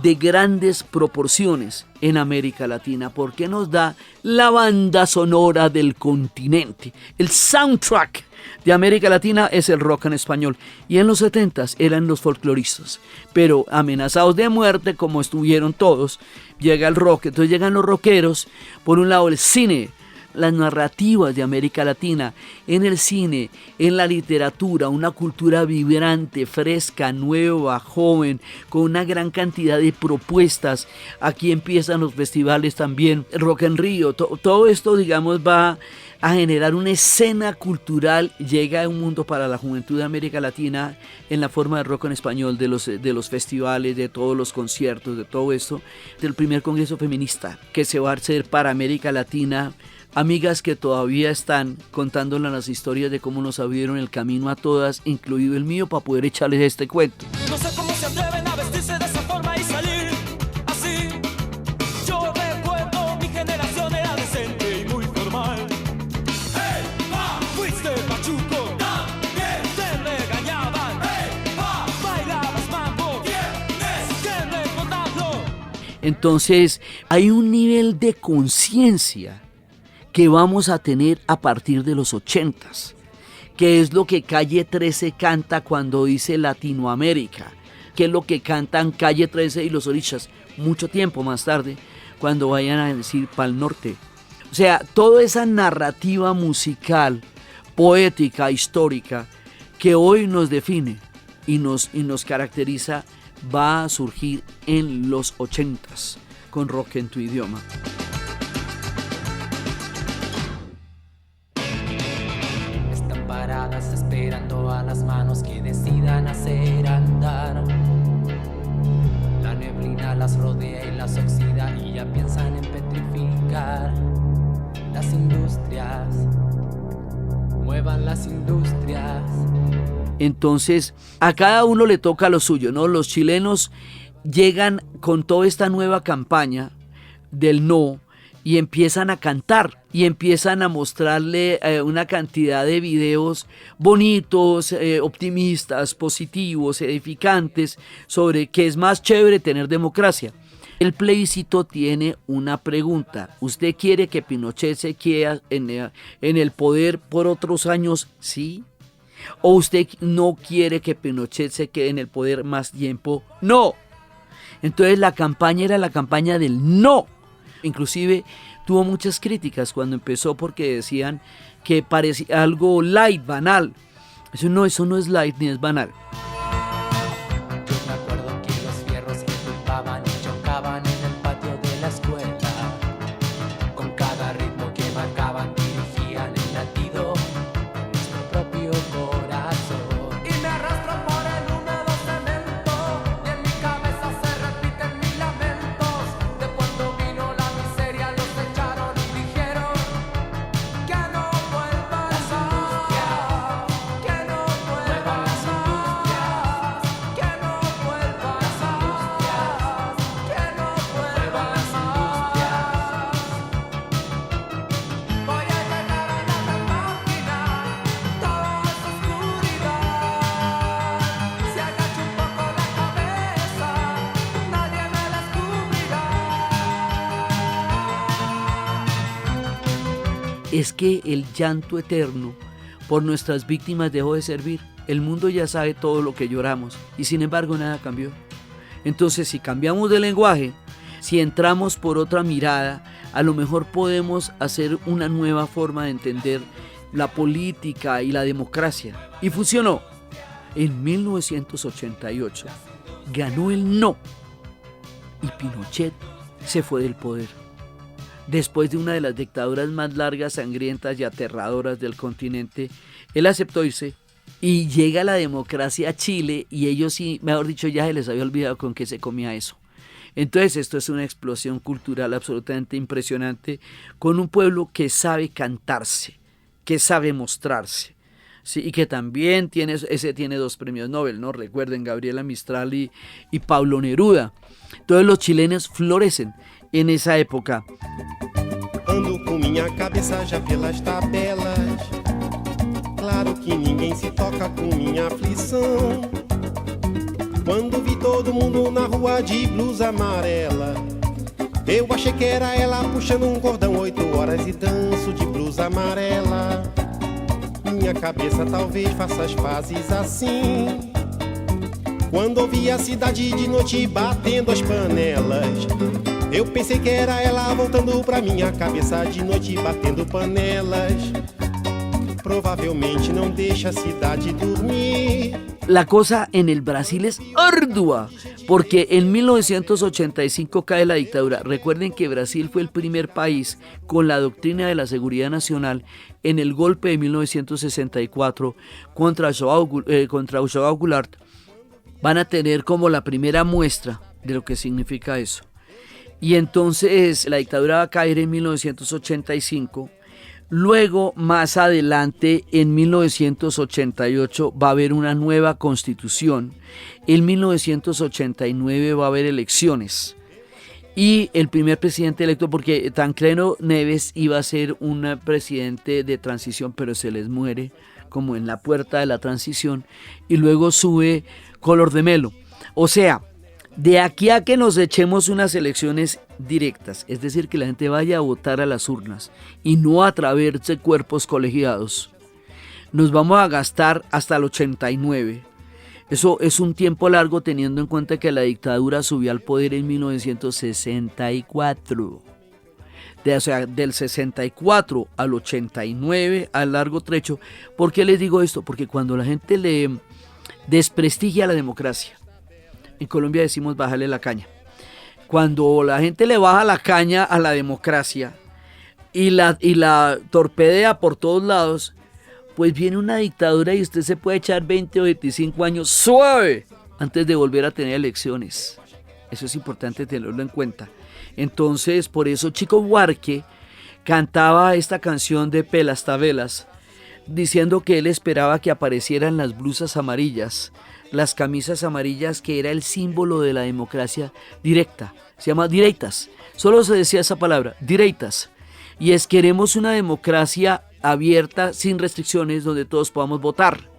de grandes proporciones en América Latina, porque nos da la banda sonora del continente. El soundtrack de América Latina es el rock en español, y en los 70s eran los folcloristas, pero amenazados de muerte como estuvieron todos, llega el rock. Entonces llegan los rockeros, por un lado el cine, las narrativas de América Latina, en el cine, en la literatura, una cultura vibrante, fresca, nueva, joven, con una gran cantidad de propuestas. Aquí empiezan los festivales también, Rock en Río, todo esto, digamos, va a generar una escena cultural. Llega un mundo para la juventud de América Latina en la forma de rock en español, de los festivales, de todos los conciertos, de todo esto, del primer congreso feminista que se va a hacer para América Latina, amigas que todavía están contándoles las historias de cómo nos abrieron el camino a todas, incluido el mío, para poder echarles este cuento. No sé cómo se atreven a vestirse de esa forma y salir así. Yo recuerdo mi generación era decente y muy formal. ¡Hey, pa! Fuiste pachuco, también te regañaban. ¡Hey, pa! Bailabas mambo, tienes que recordarlo. Entonces, hay un nivel de conciencia que vamos a tener a partir de los 80s, que es lo que Calle 13 canta cuando dice Latinoamérica, que es lo que cantan Calle 13 y los Orishas mucho tiempo más tarde, cuando vayan a decir Pal Norte. O sea, toda esa narrativa musical, poética, histórica, que hoy nos define y nos caracteriza, va a surgir en los 80s, con Rock en tu idioma. Esperando a las manos que decidan hacer andar. La neblina las rodea y las oxida y ya piensan en petrificar. Las industrias, muevan las industrias. Entonces, a cada uno le toca lo suyo, ¿no? Los chilenos llegan con toda esta nueva campaña del no, y empiezan a cantar y empiezan a mostrarle una cantidad de videos bonitos, optimistas, positivos, edificantes, sobre que es más chévere tener democracia. El plebiscito tiene una pregunta: ¿usted quiere que Pinochet se quede en el poder por otros años? ¿Sí? ¿O usted no quiere que Pinochet se quede en el poder más tiempo? ¡No! Entonces la campaña era la campaña del no. Inclusive tuvo muchas críticas cuando empezó, porque decían que parecía algo light, banal. Eso no es light ni es banal. Yo me acuerdo que los fierros que tumbaban y chocaban en el patio de la escuela. Con cada ritmo que marcaban dirigían el latido de nuestro propio corazón. Y me arrastro por el húmedo cemento y en mi cabeza se repiten mis lamentos de cuando vino la miseria, los echaron y dijeron que no vuelvan las industrias, que no vuelvan las industrias, que no vuelvan las industrias, que no vuelvan las industrias. Voy a llegar a la máquina, todo es oscuridad. Si agacho un poco la cabeza, nadie me descubrirá. Es que el llanto eterno por nuestras víctimas dejó de servir. El mundo ya sabe todo lo que lloramos y sin embargo nada cambió. Entonces, si cambiamos de lenguaje, si entramos por otra mirada, a lo mejor podemos hacer una nueva forma de entender la política y la democracia. Y funcionó. En 1988 ganó el no y Pinochet se fue del poder. Después de una de las dictaduras más largas, sangrientas y aterradoras del continente, él aceptó irse y llega la democracia a Chile, y ellos sí, mejor dicho, ya se les había olvidado con qué se comía eso. Entonces esto es una explosión cultural absolutamente impresionante, con un pueblo que sabe cantarse, que sabe mostrarse. Sí, y que también tiene 2 premios Nobel, ¿no? Recuerden, Gabriela Mistral y Pablo Neruda. Todos los chilenos florecen en esa época. Ando com minha cabeça já pelas tabelas. Claro que ninguém se toca com minha aflição. Quando vi todo mundo na rua de blusa amarela, eu achei que era ela puxando um cordão 8 horas e danço de blusa amarela. Minha cabeça talvez faça as pazes assim. Quando ouvi a cidade de noite batendo as panelas, eu pensei que era ela voltando pra minha cabeça de noite batendo panelas. Provavelmente não deixa a cidade dormir. La cosa en el Brasil es ardua, porque en 1985 cae la dictadura. Recuerden que Brasil fue el primer país con la doctrina de la seguridad nacional en el golpe de 1964 contra João Goulart. Van a tener como la primera muestra de lo que significa eso. Y entonces la dictadura va a caer en 1985 Luego, más adelante, en 1988 va a haber una nueva constitución. En 1989 va a haber elecciones. Y el primer presidente electo, porque Tancredo Neves iba a ser un presidente de transición, pero se les muere como en la puerta de la transición. Y luego sube Collor de Mello. O sea, de aquí a que nos echemos unas elecciones directas, es decir, que la gente vaya a votar a las urnas y no a través de cuerpos colegiados, nos vamos a gastar hasta el 89. Eso es un tiempo largo teniendo en cuenta que la dictadura subió al poder en 1964. O sea, del 64 al 89, al largo trecho. ¿Por qué les digo esto? Porque cuando la gente le desprestigia la democracia, en Colombia decimos bajarle la caña. Cuando la gente le baja la caña a la democracia y la torpedea por todos lados, pues viene una dictadura y usted se puede echar 20 o 25 años suave antes de volver a tener elecciones. Eso es importante tenerlo en cuenta. Entonces, por eso Chico Buarque cantaba esta canción de Pelas Tabelas, diciendo que él esperaba que aparecieran las blusas amarillas, las camisas amarillas, que era el símbolo de la democracia directa. Se llama directas. Solo se decía esa palabra, directas. Y es: queremos una democracia abierta, sin restricciones, donde todos podamos votar.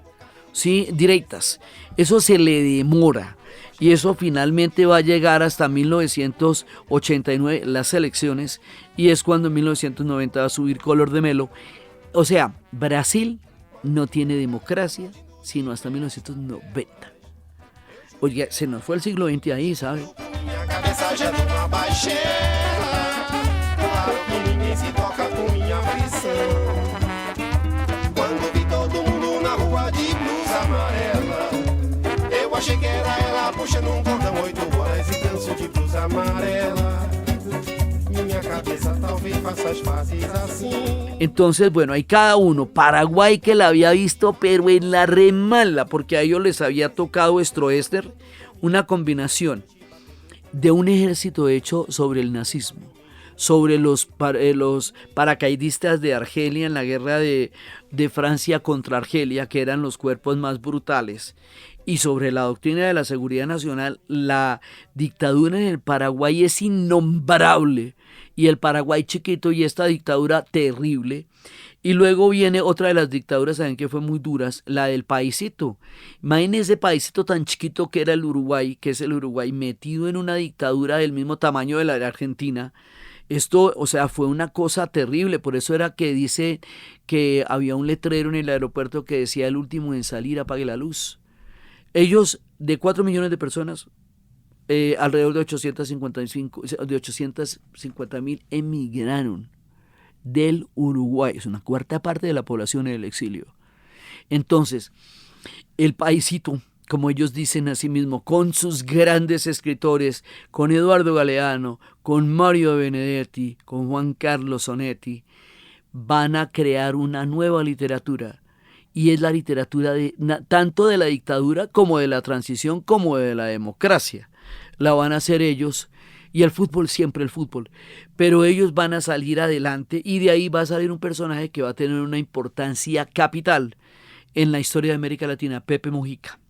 ¿Sí? Directas. Eso se le demora. Y eso finalmente va a llegar hasta 1989, las elecciones. Y es cuando en 1990 va a subir Collor de Mello. O sea, Brasil no tiene democracia sino hasta 1990. Oye, se nos fue el siglo XX ahí, ¿sabe? Minha cabeça já tem uma baixela. Claro que ninguém se toca com minha aflição. Quando vi todo mundo na rua de blusa amarela, eu achei que era ela puxando cordão 8 horas e danço de blusa amarela. Minha cabeça talvez faça as fases assim. Entonces, bueno, hay cada uno. Paraguay, que la había visto, pero en la remala, porque a ellos les había tocado Stroessner, una combinación de un ejército hecho sobre el nazismo, sobre los paracaidistas de Argelia en la guerra de Francia contra Argelia, que eran los cuerpos más brutales, y sobre la doctrina de la seguridad nacional. La dictadura en el Paraguay es innombrable, y el Paraguay chiquito, y esta dictadura terrible. Y luego viene otra de las dictaduras, saben que fue muy duras, la del paisito. Imagínense ese paisito tan chiquito que era el Uruguay, que es el Uruguay, metido en una dictadura del mismo tamaño de la de Argentina. Esto, o sea, fue una cosa terrible. Por eso era que dice que había un letrero en el aeropuerto que decía: el último en salir, apague la luz. Ellos, de 4 millones de personas, alrededor de 850.000 emigraron del Uruguay. Es una cuarta parte de la población en el exilio. Entonces, el paisito, como ellos dicen a sí mismo, con sus grandes escritores, con Eduardo Galeano, con Mario Benedetti, con Juan Carlos Sonetti, van a crear una nueva literatura. Y es la literatura tanto de la dictadura como de la transición como de la democracia. La van a hacer ellos. Y el fútbol, siempre el fútbol. Pero ellos van a salir adelante, y de ahí va a salir un personaje que va a tener una importancia capital en la historia de América Latina, Pepe Mujica,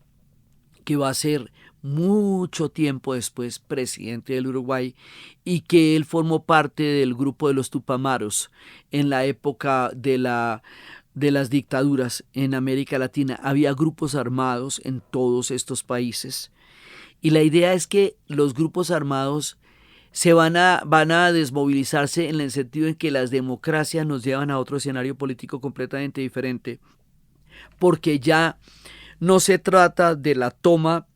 que va a ser mucho tiempo después presidente del Uruguay, y que él formó parte del grupo de los Tupamaros en la época de las dictaduras en América Latina. Había grupos armados en todos estos países, y la idea es que los grupos armados van a desmovilizarse, en el sentido en que las democracias nos llevan a otro escenario político completamente diferente, porque ya no se trata de la toma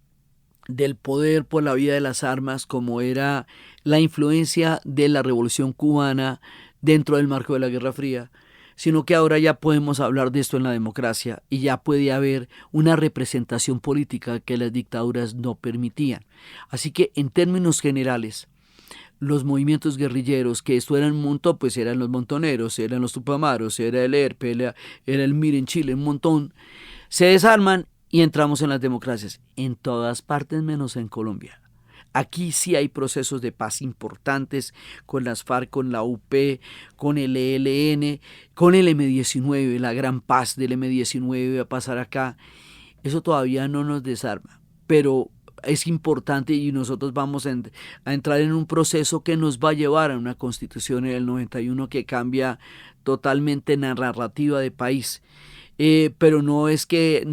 del poder por la vía de las armas, como era la influencia de la Revolución Cubana dentro del marco de la Guerra Fría, sino que ahora ya podemos hablar de esto en la democracia, y ya puede haber una representación política que las dictaduras no permitían. Así que, en términos generales, los movimientos guerrilleros, que esto eran un montón, pues eran los montoneros, eran los tupamaros, era el ERP, era el MIR en Chile, un montón, se desarman y entramos en las democracias, en todas partes menos en Colombia. Aquí sí hay procesos de paz importantes con las FARC, con la UP, con el ELN, con el M-19, la gran paz del M-19 va a pasar acá. Eso todavía no nos desarma, pero es importante y nosotros vamos a entrar en un proceso que nos va a llevar a una constitución en el 91 que cambia totalmente la narrativa de país. Pero no es que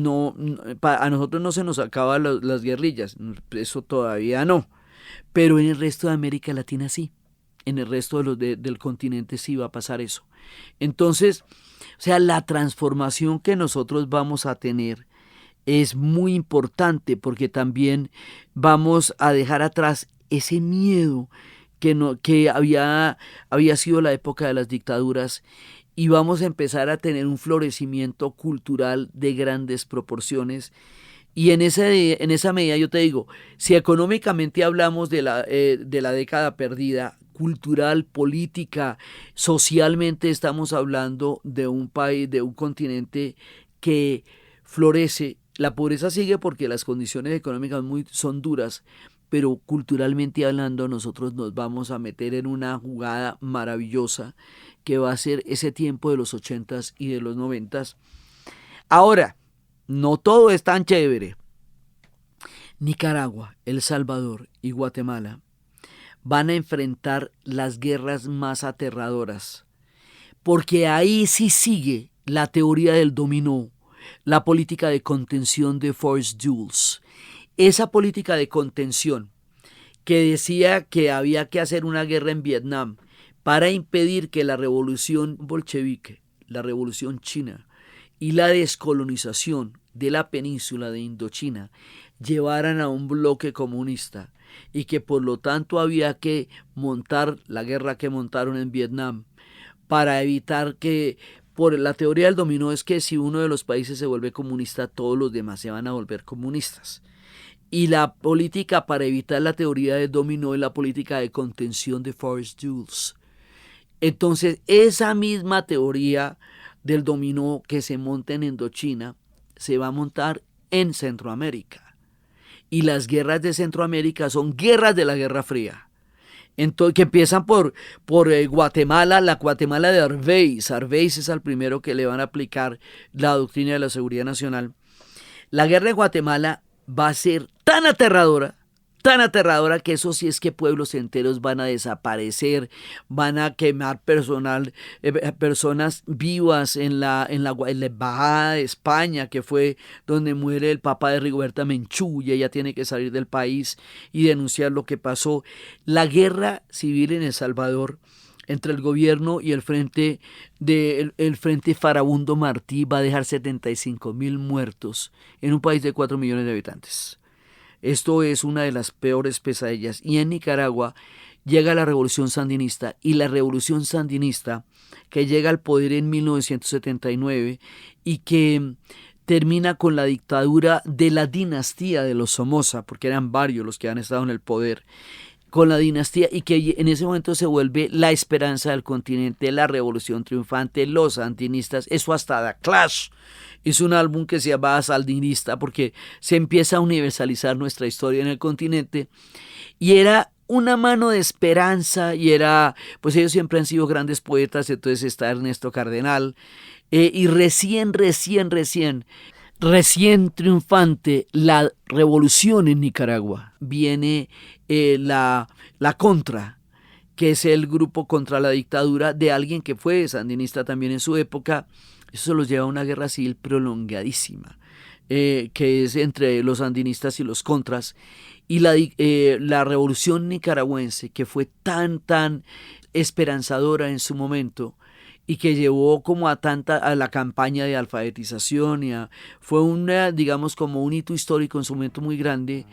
a nosotros no se nos acaban las guerrillas, eso todavía no, pero en el resto de América Latina sí, en el resto del continente sí va a pasar eso. Entonces, o sea, la transformación que nosotros vamos a tener es muy importante porque también vamos a dejar atrás ese miedo que había sido la época de las dictaduras y vamos a empezar a tener un florecimiento cultural de grandes proporciones. Y en esa medida yo te digo, si económicamente hablamos de la década perdida, cultural, política, socialmente estamos hablando de un país, de un continente que florece. La pobreza sigue porque las condiciones económicas son duras, pero culturalmente hablando nosotros nos vamos a meter en una jugada maravillosa que va a ser ese tiempo de los 80s y de los 90s. Ahora, no todo es tan chévere. Nicaragua, El Salvador y Guatemala van a enfrentar las guerras más aterradoras, porque ahí sí sigue la teoría del dominó, la política de contención de Forrest Dulles. Esa política de contención que decía que había que hacer una guerra en Vietnam para impedir que la revolución bolchevique, la revolución china y la descolonización de la península de Indochina llevaran a un bloque comunista y que por lo tanto había que montar la guerra que montaron en Vietnam para evitar que, por la teoría del dominó es que si uno de los países se vuelve comunista, todos los demás se van a volver comunistas. Y la política para evitar la teoría del dominó es la política de contención de Forrest Dulles. Entonces, esa misma teoría del dominó que se monta en Indochina se va a montar en Centroamérica. Y las guerras de Centroamérica son guerras de la Guerra Fría. Entonces, que empiezan por Guatemala, la Guatemala de Arvéis. Arvéis es el primero que le van a aplicar la doctrina de la seguridad nacional. La guerra de Guatemala va a ser tan aterradora que eso sí es que pueblos enteros van a desaparecer, van a quemar personas vivas en la embajada de España, que fue donde muere el papá de Rigoberta Menchú, y ella tiene que salir del país y denunciar lo que pasó. La guerra civil en El Salvador entre el gobierno y el frente Farabundo Martí va a dejar 75,000 muertos en un país de 4 millones de habitantes. Esto es una de las peores pesadillas. Y en Nicaragua llega la revolución sandinista, y la revolución sandinista que llega al poder en 1979 y que termina con la dictadura de la dinastía de los Somoza, porque eran varios los que han estado en el poder, con la dinastía, y que en ese momento se vuelve la esperanza del continente, la revolución triunfante, los sandinistas. Eso hasta da Clash hizo un álbum que se llama Sandinista, porque se empieza a universalizar nuestra historia en el continente, y era una mano de esperanza, y era, pues ellos siempre han sido grandes poetas. Entonces está Ernesto Cardenal, y recién triunfante la revolución en Nicaragua. Viene la Contra, que es el grupo contra la dictadura de alguien que fue sandinista también en su época. Eso los lleva a una guerra civil prolongadísima, que es entre los sandinistas y los contras. Y la revolución nicaragüense, que fue tan esperanzadora en su momento, y que llevó como a la campaña de alfabetización, fue digamos como un hito histórico en su momento muy grande.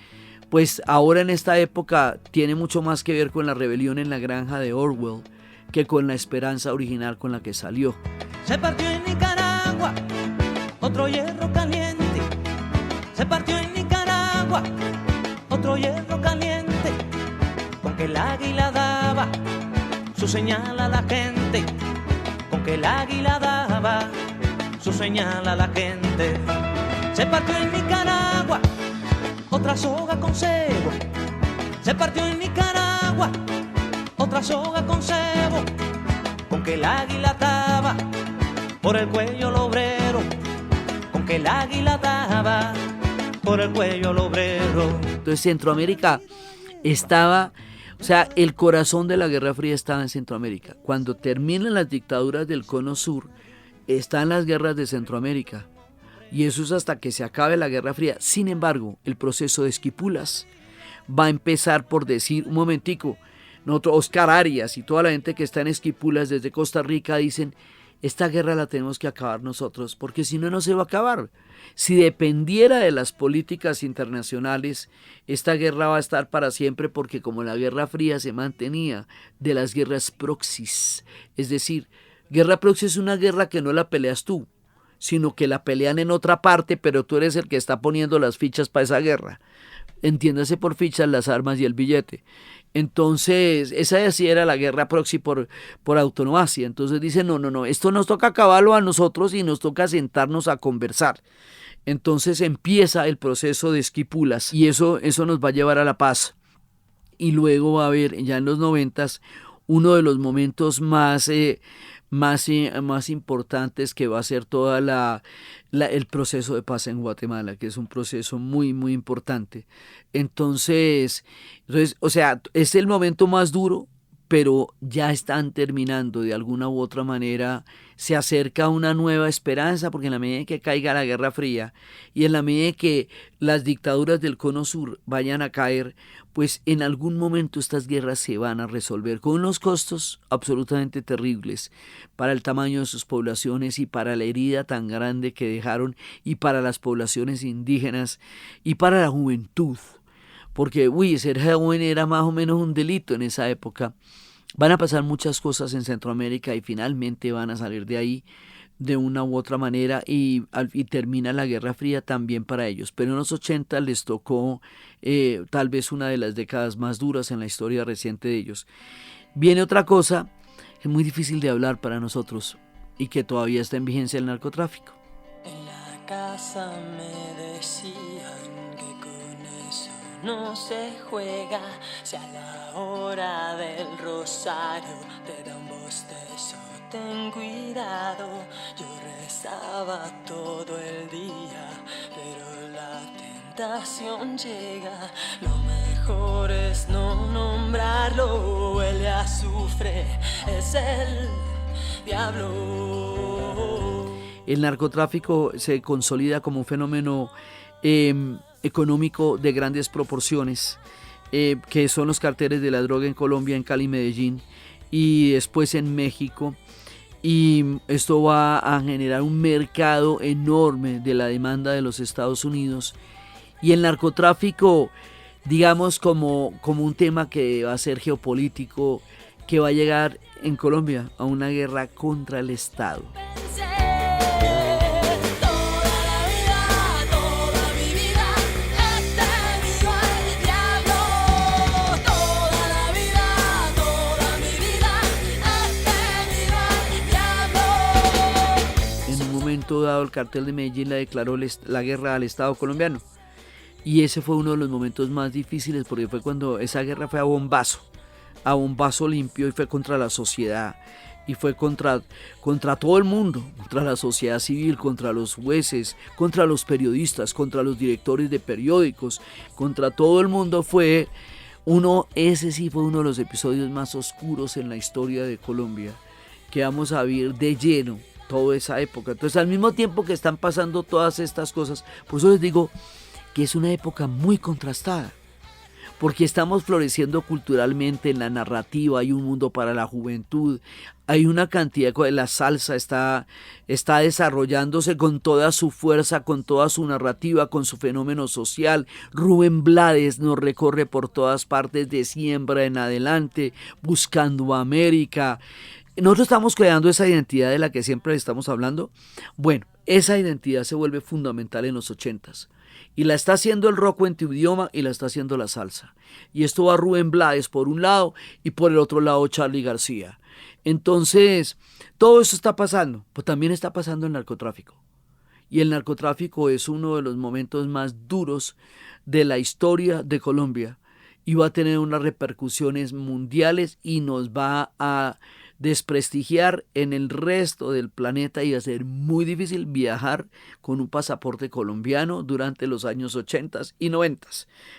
Pues ahora en esta época tiene mucho más que ver con la rebelión en la granja de Orwell que con la esperanza original con la que salió. Se partió en Nicaragua otro hierro caliente. Se partió en Nicaragua otro hierro caliente. Con que el águila daba su señal a la gente. Con que el águila daba su señal a la gente. Se partió en Nicaragua otra soga con cebo. Se partió en Nicaragua otra soga con cebo, con que el águila ataba por el cuello al obrero, con que el águila ataba por el cuello al obrero. Entonces Centroamérica estaba, o sea, el corazón de la Guerra Fría estaba en Centroamérica. Cuando terminan las dictaduras del Cono Sur, están las guerras de Centroamérica. Y eso es hasta que se acabe la Guerra Fría. Sin embargo, el proceso de Esquipulas va a empezar por decir, un momentico, nosotros, Oscar Arias y toda la gente que está en Esquipulas desde Costa Rica dicen, esta guerra la tenemos que acabar nosotros, porque si no, no se va a acabar. Si dependiera de las políticas internacionales, esta guerra va a estar para siempre, porque como la Guerra Fría se mantenía de las guerras proxies, es decir, guerra proxy es una guerra que no la peleas tú, sino que la pelean en otra parte, pero tú eres el que está poniendo las fichas para esa guerra. Entiéndase por fichas las armas y el billete. Entonces, esa sí era la guerra proxy por autonomacia. Entonces dicen, no, esto nos toca acabarlo a nosotros y nos toca sentarnos a conversar. Entonces empieza el proceso de Esquipulas y eso nos va a llevar a la paz. Y luego va a haber, ya en los 90s, uno de los momentos más importantes, que va a ser toda el proceso de paz en Guatemala, que es un proceso muy, muy importante. Entonces, o sea, es el momento más duro, pero ya están terminando de alguna u otra manera. Se acerca una nueva esperanza, porque en la medida en que caiga la Guerra Fría y en la medida en que las dictaduras del Cono Sur vayan a caer, pues en algún momento estas guerras se van a resolver con unos costos absolutamente terribles para el tamaño de sus poblaciones y para la herida tan grande que dejaron, y para las poblaciones indígenas y para la juventud, porque ser joven era más o menos un delito en esa época. Van a pasar muchas cosas en Centroamérica y finalmente van a salir de ahí de una u otra manera, y termina la Guerra Fría también para ellos. Pero en los 80 les tocó tal vez una de las décadas más duras en la historia reciente de ellos. Viene otra cosa que es muy difícil de hablar para nosotros y que todavía está en vigencia: el narcotráfico. En la casa me decían que con eso no se juega, si a la hora del rosario te da un bostezo, ten cuidado. Yo rezaba todo el día, pero la tentación llega. Lo mejor es no nombrarlo, huele a azufre, es el diablo. El narcotráfico se consolida como un fenómeno económico de grandes proporciones, que son los carteles de la droga en Colombia, en Cali, Medellín, y después en México. Y esto va a generar un mercado enorme de la demanda de los Estados Unidos. Y el narcotráfico, digamos, como un tema que va a ser geopolítico, que va a llegar en Colombia a una guerra contra el Estado. Dado el cartel de Medellín le declaró la guerra al Estado colombiano, y ese fue uno de los momentos más difíciles, porque fue cuando esa guerra fue a bombazo limpio, y fue contra la sociedad, y fue contra todo el mundo, contra la sociedad civil, contra los jueces, contra los periodistas, contra los directores de periódicos, contra todo el mundo. Ese sí fue uno de los episodios más oscuros en la historia de Colombia, que vamos a vivir de lleno toda esa época. Entonces, al mismo tiempo que están pasando todas estas cosas, por eso les digo que es una época muy contrastada, porque estamos floreciendo culturalmente en la narrativa. Hay un mundo para la juventud, hay una cantidad de cosas. La salsa está desarrollándose con toda su fuerza, con toda su narrativa, con su fenómeno social. Rubén Blades nos recorre por todas partes, de Siembra en adelante, Buscando América. Nosotros estamos creando esa identidad de la que siempre estamos hablando. Bueno, esa identidad se vuelve fundamental en los 80s. Y la está haciendo el rock en tu idioma, y la está haciendo la salsa. Y esto va Rubén Blades por un lado, y por el otro lado Charly García. Entonces, todo eso está pasando, pues también está pasando el narcotráfico. Y el narcotráfico es uno de los momentos más duros de la historia de Colombia. y va a tener unas repercusiones mundiales y nos va a desprestigiar en el resto del planeta y va a ser muy difícil viajar con un pasaporte colombiano durante los años 80 y 90.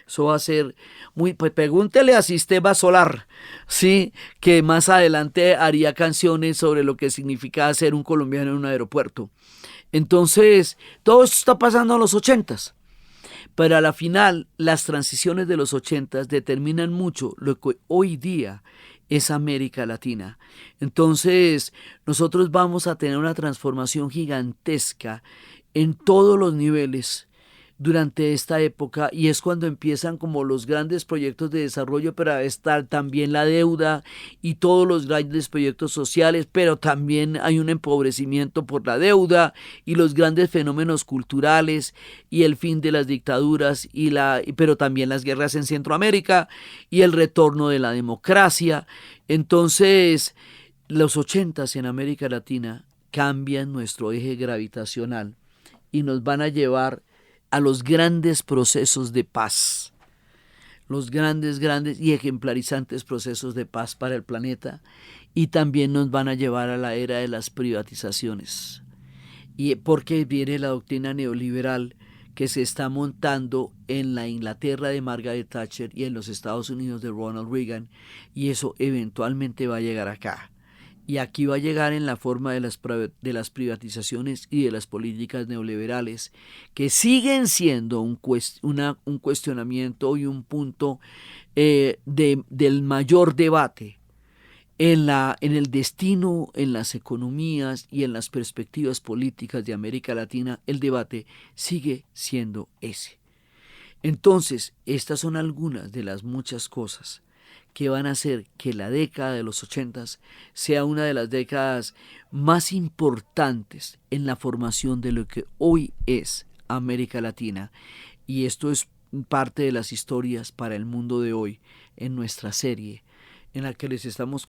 Eso va a ser muy... Pues pregúntele a Sistema Solar, ¿sí? Que más adelante haría canciones sobre lo que significa ser un colombiano en un aeropuerto. Entonces, todo esto está pasando en los 80. Pero a la final, las transiciones de los 80 determinan mucho lo que hoy día es América Latina. Entonces, nosotros vamos a tener una transformación gigantesca en todos los niveles durante esta época, y es cuando empiezan como los grandes proyectos de desarrollo, pero está también la deuda y todos los grandes proyectos sociales, pero también hay un empobrecimiento por la deuda y los grandes fenómenos culturales y el fin de las dictaduras pero también las guerras en Centroamérica y el retorno de la democracia. Entonces, los 80s en América Latina cambian nuestro eje gravitacional y nos van a llevar a los grandes procesos de paz, los grandes y ejemplarizantes procesos de paz para el planeta, y también nos van a llevar a la era de las privatizaciones. Y porque viene la doctrina neoliberal que se está montando en la Inglaterra de Margaret Thatcher y en los Estados Unidos de Ronald Reagan, y eso eventualmente va a llegar acá. Y aquí va a llegar en la forma de las privatizaciones y de las políticas neoliberales, que siguen siendo un cuestionamiento y un punto del mayor debate en el destino, en las economías y en las perspectivas políticas de América Latina. El debate sigue siendo ese. Entonces, estas son algunas de las muchas cosas que van a hacer que la década de los 80s sea una de las décadas más importantes en la formación de lo que hoy es América Latina. Y esto es parte de las historias para el mundo de hoy en nuestra serie, en la que les estamos